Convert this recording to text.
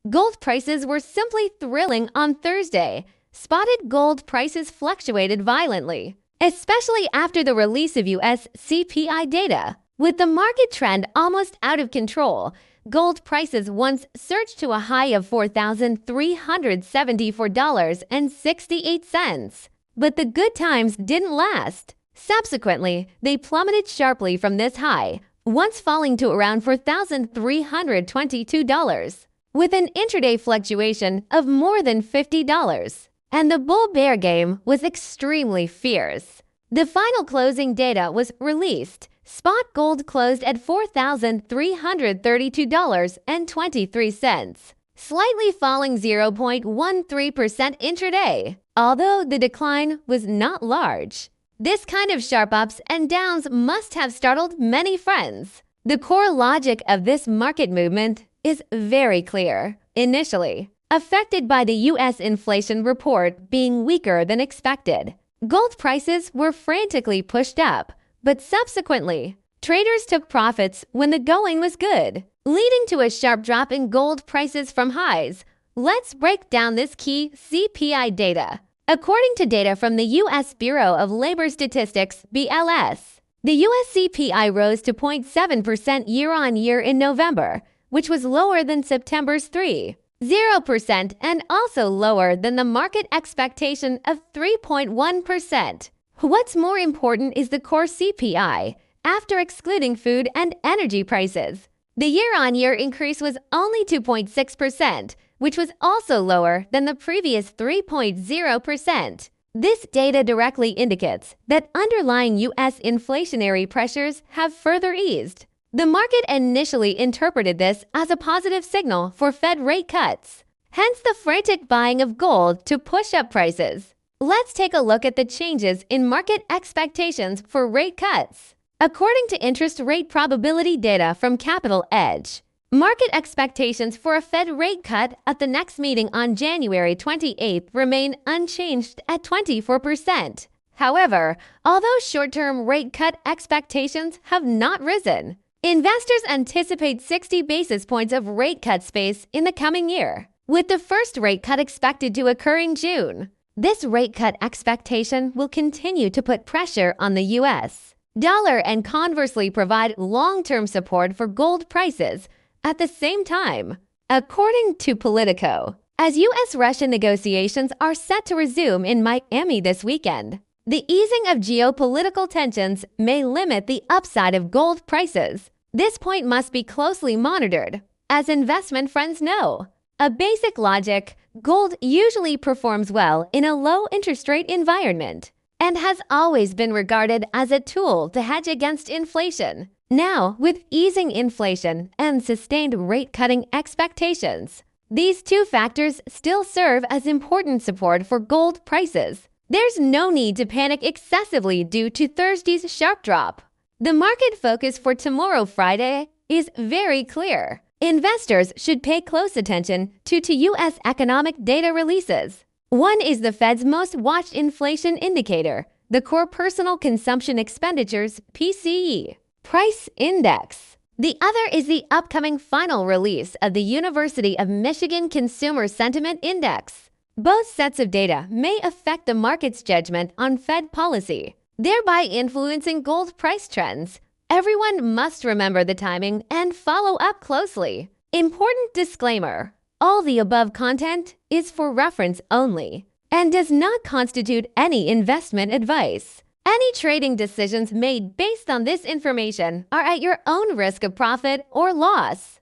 Gold prices were simply thrilling on Thursday. Spotted gold prices fluctuated violently, especially after the release of U.S. CPI data. With the market trend almost out of control, gold prices once surged to a high of $4,374.68. But the good times didn't last. Subsequently, they plummeted sharply from this high, once falling to around $4,322, with an intraday fluctuation of more than $50. And the bull-bear game was extremely fierce. The final closing data was released. Spot gold closed at $4,332.23, slightly falling 0.13% intraday, although the decline was not large. This kind of sharp ups and downs must have startled many friends. The core logic of this market movement is very clear. Initially, affected by the U.S. inflation report being weaker than expected, gold prices were frantically pushed up. But subsequently, traders took profits when the going was good, leading to a sharp drop in gold prices from highs. Let's break down this key CPI data. According to data from the U.S. Bureau of Labor Statistics, BLS, the U.S. CPI rose to 0.7% year-on-year in November, which was lower than September's 3.0% and also lower than the market expectation of 3.1%. What's more important is the core CPI, after excluding food and energy prices. The year-on-year increase was only 2.6%, which was also lower than the previous 3.0%. This data directly indicates that underlying U.S. inflationary pressures have further eased. The market initially interpreted this as a positive signal for Fed rate cuts, hence the frantic buying of gold to push up prices. Let's take a look at the changes in market expectations for rate cuts. According to interest rate probability data from Capital Edge, market expectations for a Fed rate cut at the next meeting on January 28 remain unchanged at 24%. However, although short-term rate cut expectations have not risen, investors anticipate 60 basis points of rate cut space in the coming year, with the first rate cut expected to occur in June. This rate cut expectation will continue to put pressure on the U.S. dollar and conversely provide long-term support for gold prices at the same time. According to Politico, as U.S.-Russia negotiations are set to resume in Miami this weekend, the easing of geopolitical tensions may limit the upside of gold prices. This point must be closely monitored, as investment friends know. A basic logic: gold usually performs well in a low interest rate environment and has always been regarded as a tool to hedge against inflation. Now, with easing inflation and sustained rate-cutting expectations, these two factors still serve as important support for gold prices. There's no need to panic excessively due to Thursday's sharp drop. The market focus for tomorrow, Friday, is very clear. Investors should pay close attention to U.S. economic data releases. One is the Fed's most watched inflation indicator, the Core Personal Consumption Expenditures (PCE) Price Index. The other is the upcoming final release of the University of Michigan Consumer Sentiment Index. Both sets of data may affect the market's judgment on Fed policy, thereby influencing gold price trends. Everyone must remember the timing and follow up closely. Important disclaimer: all the above content is for reference only and does not constitute any investment advice. Any trading decisions made based on this information are at your own risk of profit or loss.